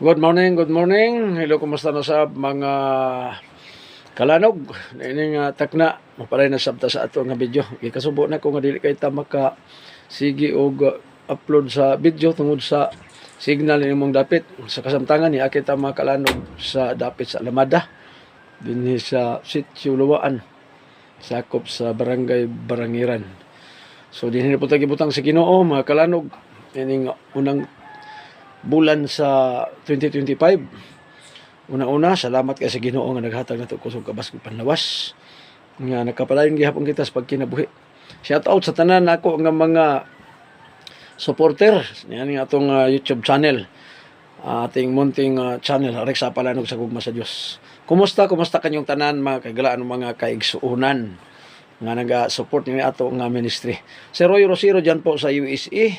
Good morning, good morning. Hello, kumusta na sa mga kalanog? Ini nga takna, mapalay na sabta sa ato nga video. Ikasubo na ko nga dili kay ta maka sige og upload sa video tungod sa signal nimong dapit. Sa kasamtangan ni akita mga kalanog sa dapit sa Alamada dinhi sa Sitio Luwaan, sakop sa Barangay Barangiran. So dinhi po tagibutang sa Ginoo mga kalanog. Ini nga unang bulan sa 2025. Una-una, salamat kay sa Ginoo nga naghatag nato kusog kabas panlawas nga nakapalayon gihapon kita sa pagkinabuhi. Shout out sa tanan nako nga mga supporter niyan nga atong YouTube channel, ating munting channel Rex Apalanog sa Gugma sa Dios. Kumusta kanyong tanan mga kagalaan mga kaigsuunan nga naga-support ni ato nga ministry. Si Roy Rosero dyan po sa USA.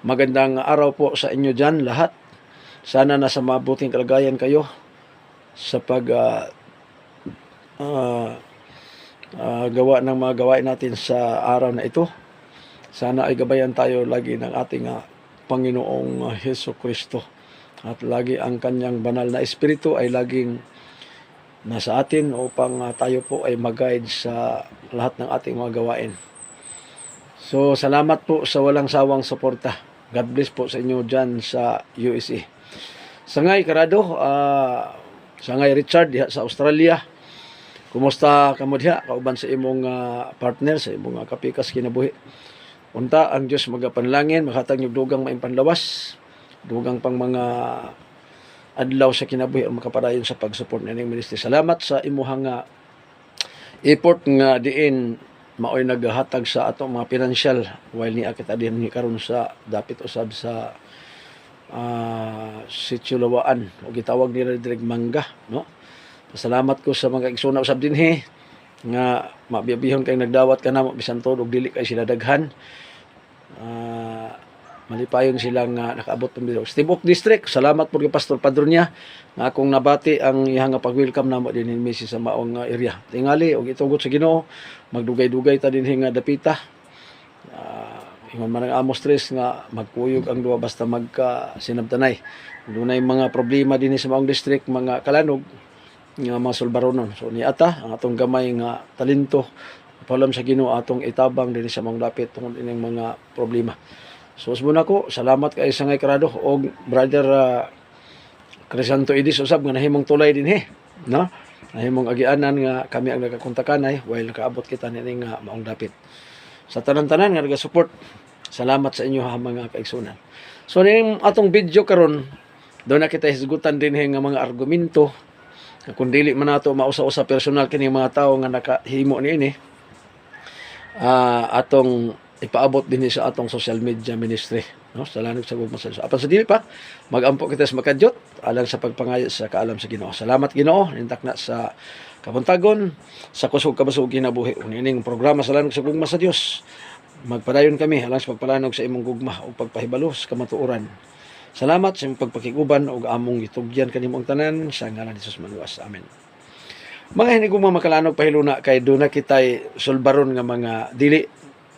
Magandang araw po sa inyo dyan lahat. Sana nasa mabuting kalagayan kayo sa pag gawa ng mga gawain natin sa araw na ito. Sana ay gabayan tayo lagi ng ating Panginoong Hesus Kristo. At lagi ang kanyang banal na espiritu ay laging nasa atin upang tayo po ay mag-guide sa lahat ng ating mga gawain. So, salamat po sa walang sawang suporta. God bless po sa inyo dyan sa USA. Sangay Karado, Sangay Richard diha sa Australia. Kumusta kamo diha kauban sa imong partner, sa imong kapikas kinabuhi. Unta ang Dios magapanlangin, makatag yung dugang maimpanlawas, dugang pang mga adlaw sa kinabuhi ang makapadayon sa pag-support ng ministry. Salamat sa imuhang effort nga diin maoy naghatag sa atong mga financial while ni kita din karon sa dapit usab sa Sitio Luwaan o gitawag nila direk Mangga, no? Salamat ko sa mga igsuna usab dinhi nga mabiyabihon kay nagdawat ka namo bisan todo og dili kay sila daghan. Malipayon silang nakaabot pang bilog. Tibok District, salamat po kay Pastor Padronya nga akong nabati ang iyang pag-welcome namo din ni sa maong area. Tingali og itugot sa Ginoo, magdugay-dugay ta dinhi nga dapita. Ingon man ang amos stress nga magkuyog ang duwa basta magka sinabtanay. Dunay mga problema dinhi sa maong district, mga kalanog nga mga sulbaronon. So niata ang atong gamay nga talento palam sa Ginoo atong itabang dinhi sa maong dapit tungod ining mga problema. So usbon ako, salamat kay Sangay Karado og brother Crisanto Edis usab nga nahimong tulay dinhi, no? Nahimong agianan nga kami ang nagakontakanay while nakaabot kita nining maong dapit. Sa tanan-tanan nga naga-support, salamat sa inyo mga kaigsunan. So ning atong video karon, do na kita hisgutan dinhi nga mga argumento kung dili man nato mausa-usa personal kini mga tawo nga nakahimo niini. Atong ipaabot din sa atong social media ministry, no? Salamat sa Gugma sa Dios. Apan sa dili pa magampo kita sa makadyot alang sa pagpangayo sa kaalam sa Ginoo. Salamat Ginoo nintak na sa kabuntagon sa kusog kabasog kinabuhi uning programa Salamat sa Gugma sa Dios. Magpadayon kami alang sa pagpalanog sa imong gugma ug pagpahibalos kamatuoran. Salamat sa imong pagpakiguban ug among gitugyan kanimong tanan sa ngalan ni Jesus manuwas. Amen. Mga hinigong mga makalanog pahiluna kay duna kitay sulbaron nga mga dili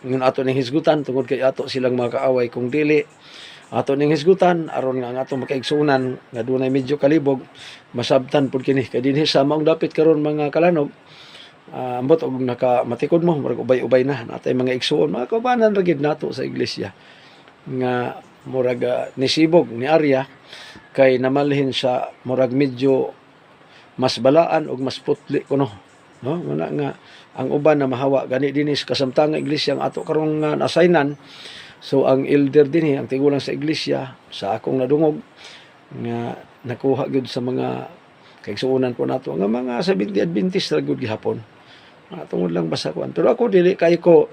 ngun ato ning hisgutan tungod kay ato silang mga kaaway kung dili ato ning hisgutan aron nga ang ato makaigsunan nga dunay medyo kalibog masabtan pud kini kay dinhi sa maong dapit karon mga kalanog. Ambot og nakamatikod mo murag ubay-ubay na natay mga igsuon mga kaubanan ra gid nato sa iglesia nga murag nisibog ni Arya kay namalhin sa murag medyo mas balaan og mas putli kuno, no? Muna nga ang uban na mahawa gani dinis kasamtang iglesia ang ato karong na-assignan. So ang elder dinhi ang tigulang sa iglesia sa akong nadungog nga nakuha gyud sa mga kaigsuonan po nato nga mga Seventh-day Adventist ra gyud gihapon. Tungod lang basa kuan. Pero ako dili kay ko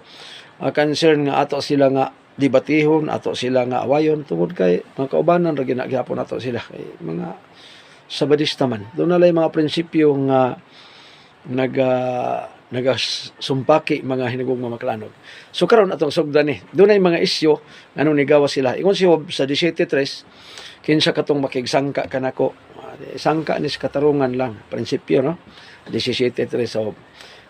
concern nga ato sila nga dibatihon, ato sila nga awayon tungod kay mga kaubanan ra gihapon ato sila kay mga Sabadista man. Doon nalay mga prinsipyo nga nagasumpaki mga hinugong mga makalanog. So karon atong sugdan ni. Doon ay mga isyu anong nigawa sila. Ingon si Job sa 17:3 kinsa katong makigsangka kanako. Sangka ni sa katarungan lang prinsipyo, no? 17:3 sa Job.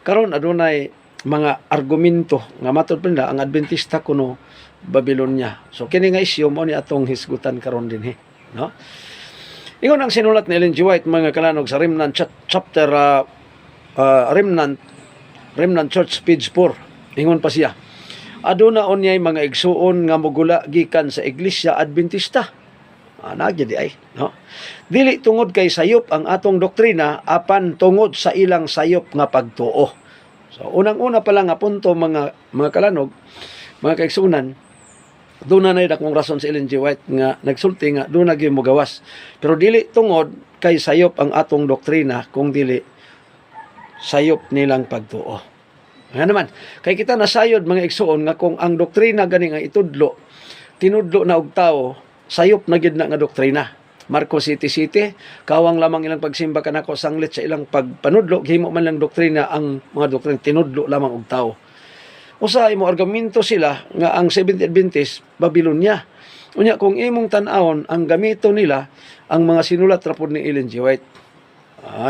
Karon adunay mga argumento nga matud pinda ang Adventista kuno Babylonia. So kini nga isyu mo ni atong hisgutan karon dinhi, no? Ingon ang sinulat ni Ellen G. White mga kalanog sa Remnant chapter Remnant Church page 4. Ingon pa siya, aduna onyay mga igsuon nga mogula gikan sa Iglesia Adventista. Nagyadi ay, no? Dili tungod kay sayop ang atong doktrina, apan tungod sa ilang sayop nga pagtuo. So unang-una pa lang nga punto mga kalanog, mga kaigsunan, doon na dakong rason si Ellen G. White nga nagsulti nga doon na gyud mo gawas. Pero dili tungod kay sayop ang atong doktrina, kung dili sayop nilang pagtuo. Nga naman, kay kita nasayod mga igsuon nga kung ang doktrina gani nga itudlo, tinudlo na og tao, sayop na gid na nga doktrina. Marcos 7:7, kawang lamang ilang pagsimba kanako sanglit sa ilang pagpanudlo, gihimo man lang doktrina ang mga doktrina tinudlo lamang og tao. Usa imo argumento sila nga ang Seventh-day Adventist Babylonia. Unya kung imong tan-awon ang gamito nila ang mga sinulat ra pod ni Ellen G. White.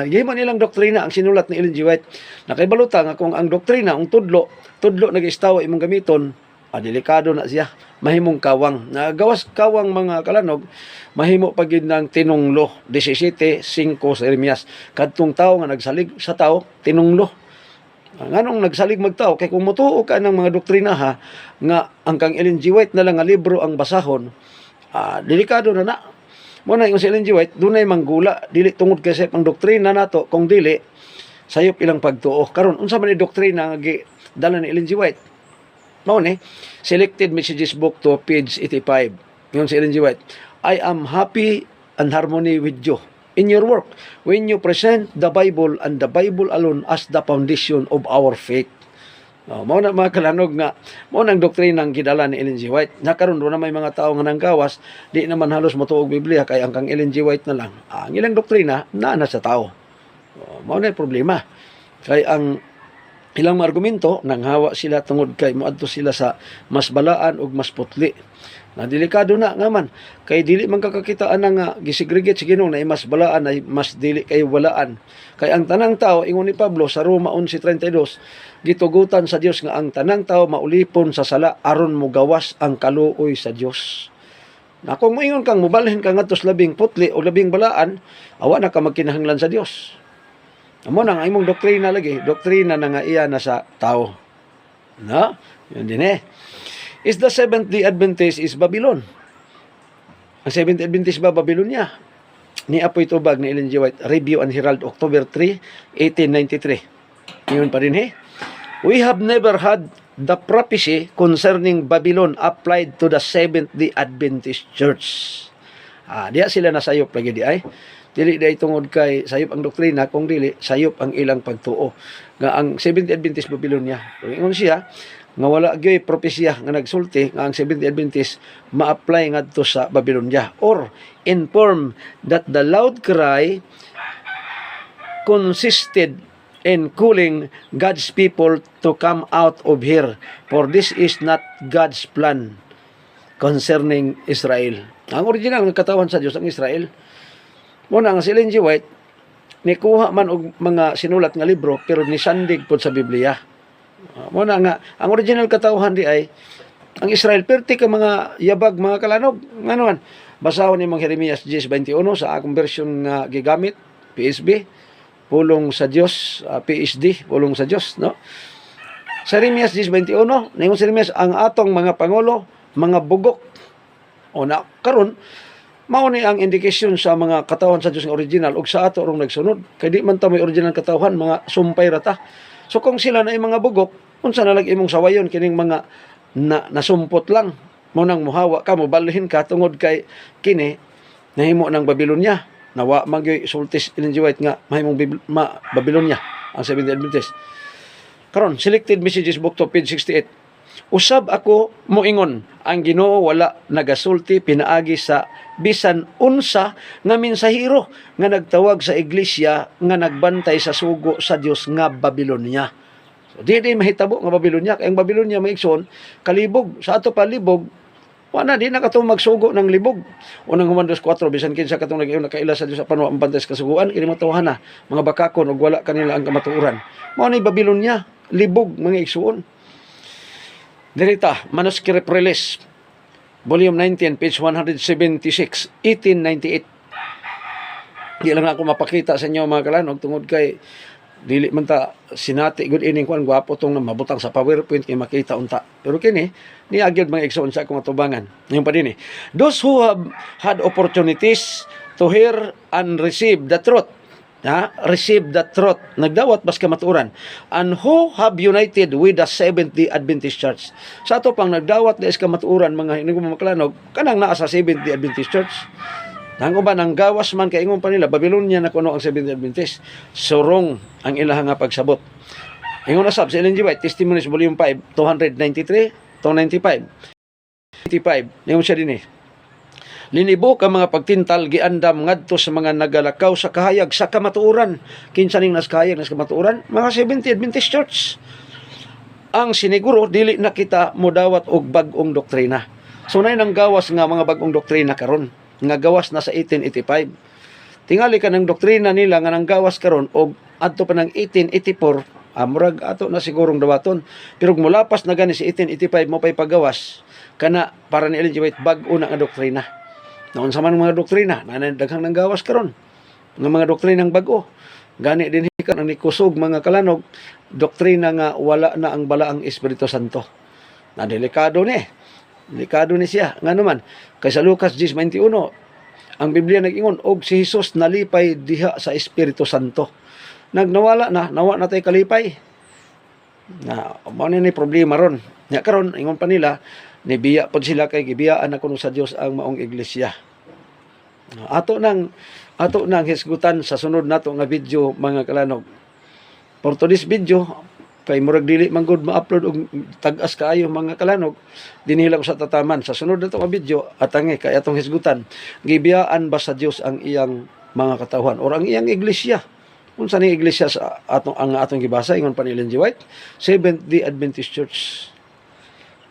Gihimo nilang doktrina ang sinulat ni Ellen G. White. Nakaibaluta nga kung ang doktrina ang tudlo nag-istawa imong gamiton, delikado na siya. Mahimong kawang. Nagawas kawang mga kalanog, mahimo pagid ng tinunglo. 17:5 sa Jeremias. Kadtong tao nga nagsalig sa tao, tinunglo. Nganong nagsalig magtao, kay kung mutuo ka ng mga doktrina ha, nga ang kang Ellen G. White na lang nga libro ang basahon, delikado na na. Muna yung si Ellen G. White, dunay manggula, dili tungod kasi ang doktrina nato, kung dili, sayop ilang pagtuo. Karon unsa man ni doktrina nga dala ni Ellen G. White? Mao ni, Selected Messages Book to page 85. Yung si Ellen G. White, I am happy and harmony with you in your work when you present the Bible and the Bible alone as the foundation of our faith. Mao na mga kalanog nga mao nang doktrina ang gidala ni Ellen G. White. Nakaroon do na may mga tao nga nanggawas, di naman halos motuog Biblia kay ang kang Ellen G. White na lang. Ang ilang doktrina naa na sa tao. Mao na problema. Kay ang ilang mga argumento nanghawa sila tungod kay moadto sila sa mas balaan ug mas putli. Na delikado na nga man, kay dili man kakakitaan nga gisegregate si Ginoo na mas balaan ay mas dili kay walaan. Kay ang tanang tao ingon ni Pablo sa Roma 11:32, gitugutan sa Dios nga ang tanang tao maulipon sa sala aron mogawas ang kaluoy sa Dios. Na kung moingon kang mobalhin ka ngadto sa labing putli o labing balaan, awa na ka magkinahanglan sa Dios. Amo nang imong doktrina lagi, doktrina na nga iya na sa tao. No? Yun din Is the Seventh-day Adventist is Babylon. Ang Seventh-day Adventist ba Babylonia? Ni Apoy Tubag ni Ellen G. White, Review and Herald, October 3, 1893. Ngayon pa rin We have never had the prophecy concerning Babylon applied to the Seventh-day Adventist Church. Diya sila nasayop lagi di ay. Dili day tungod kay sayop ang doktrina, kung dili sayop ang ilang pagtuo. Nga ang Seventh-day Adventist Babylonia. Ingon siya nga wala gyoy propesya nga nagsulti nga ang Seventh-day Adventist ma-apply ngadto sa Babylonia, or inform that the loud cry consisted in calling God's people to come out of here, for this is not God's plan concerning Israel. Ang original nga katawan sa Dios ang Israel. Muna nga si Ellen G. White nikuha man og mga sinulat nga libro pero nisandig pod sa Biblia. Muna nga ang original katawhan di ay ang Israel, perti ka mga yabag mga kalanog. Nga naman, basahon ni mga Jeremias 10:21 sa akong version nga gigamit, PSB, pulong sa Dios, PSD, pulong sa Dios, no? Sa Jeremias 10:21, ningon si Jeremias, ang atong mga pangulo, mga bugok. O na karon mao ni ang indikasyon sa mga katawhan sa Dios nga original ug sa ato rong nagsunod. Kay di man ta may original katawhan, mga sumpay rata. So kung sila na mga bugok, unsa na lang imong sawayon kining mga nasumpot lang, mo nang muhawa ka, mobalhin ka tungod kay kini nahimo ng Babylonia. Nawa magyoy sultis Ellen G. White nga mahimong Babylonia ang Seventh-day Adventist. Karon, Selected Messages Book to page 68. Usab ako moingon, ang Ginoo wala nagasulti pinaagi sa bisan unsa nga mensahero nga nagtawag sa iglesia nga nagbantay sa sugo sa Dios nga Babylonia. So, di mahitabo nga Babylonia. Kaya ang Babylonia maigsoon, kalibog. Sa ato pa libog, wala di na katong magsugo ng libog. Unang Juan 2:4, bisan kinsa katong nakaila sa Dios sa panwa ang bantay sa kasuguan, kini matuhan na, mga bakakon, ug wala kanila ang kamatuoran. Mao ni Babylonia, libog, mga igsoon. Dirita, Manuscript Release, Volume 19, page 176, 1898. Di lang ako mapakita sa inyo mga kalanog tungod kay dili man ta sinati good ining kuan gwapo tong mabutang sa PowerPoint kay makita unta. Pero kini ni agyod mga igsoon sa akong atubangan. Ngayon pa din those who have had opportunities to hear and receive the truth. Receive the truth. Nagdawat bas kamaturan. And who have united with the Seventh-day Adventist Church. Sa ato pang nagdawat des kamaturan mga hinigong makalanog kanang naa sa Seventh-day Adventist Church. Nang ba nang gawas man kay ingon pa nila Babylonia na kuno ang Seventh-day Adventist. Surong ang ilang nga pagsabot. Ingon na sab sa Ellen G. White Testimonies Volume 5 293 295 85 ingon siya dinhi. Linibo ka mga pagtintal giandam ngadto sa mga nagalakaw sa kahayag sa kamatuoran. Kinsa ning nas kahayag nas kamatuoran? Mga Seventh-day Adventist Church. Ang siniguro dili na kita modawat og bag-ong doktrina. So nay nang gawas nga mga bag-ong doktrina karon nga gawas na sa 1884. Tingali ka ng doktrina nila nga nang gawas karon og adto pa ng 1884, murag ato na sigurong dawaton. Pero mulapas na gani si 1885 mo pay pagawas kana para ni Ellen G. White bag-o na nga doktrina. Naon sa man mga doktrina na daghang nang gawas karon nga mga doktrinang bag-o. Gani din hikan ang nikusog mga kalanog doktrina nga wala na ang balaang Espiritu Santo. Na delikado ni. Delikado ni siya. Nga naman, kay sa Lucas 10:21, ang Biblia nag-ingon, og si Jesus nalipay diha sa Espiritu Santo. Nagnawala na, nawa na tayo kalipay. Na, mo ni problema ron. Nga karon ingon pa nila, nibiya pod sila kay gibiyaan na kuno sa Dios ang maong iglesia. Ato nang hisgutan sa sunod nato nga video mga kalanog. For today's video, kay murag dili man gud ma-upload og tag-as kaayo mga kalanog, dinhila ko sa tataman sa sunod nato nga video atangi kay atong hisgutan gibiyaan ba sa Dios ang iyang mga katawhan or ang iyang iglesia. Unsa ni iglesia sa atong gibasa ingon pa ni Ellen G. White, Seventh-day Adventist Church.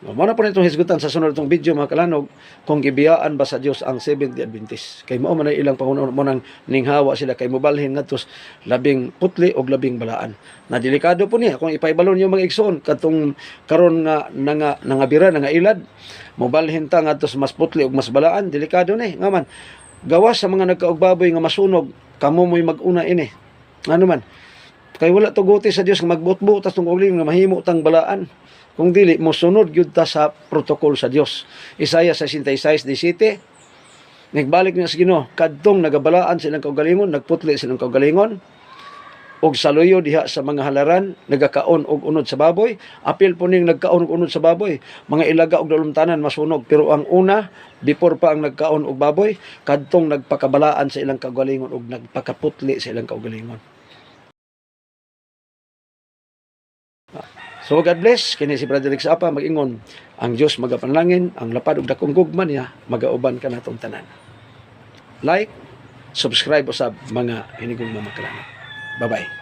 Mo na po nitong hisgutan sa sunod itong video mga kalanog kung gibiyaan ba sa Dios ang Seventh-day Adventist. Kay mao man ilang pangunaon mo nang ninghawa sila kay mobalhin ngadto labing putli og labing balaan. Na delikado po niya kung ipaibalon yung mga igsoon katong karon nga nangabira nga ilad mobalhin ta ngadto mas putli og mas balaan, delikado ni nga man. Gawas sa mga nagkaugbaboy nga masunog kamo mo'y mag-una ini. Ano man? Kay wala tuguti sa Dios nga magbutbo tas tong uling nga mahimo tang balaan. Kung dili mo sunod gyud ta sa protocol sa Dios. Isaiah 66:17 nagbalik niya sa Ginoo kadtong nagabalaan silang kaugalingon, nagputli silang kaugalingon og saluyo diha sa mga halaran, nagakaon og unod sa baboy. Apil po ning nagkaon og unod sa baboy, mga ilaga og dalumtanan masunog. Pero ang una, before pa ang nagkaon og baboy, kadtong nagpakabalaan sa ilang kaugalingon og nagpakaputli sa ilang kaugalingon. So God bless, kini si Brother Rick Sapa mag-ingon, ang Dios magapanalangin, ang lapad ug dakong gugma niya magauban ka natong tanan. Like, subscribe usab mga hinigong mamakalan. Bye-bye.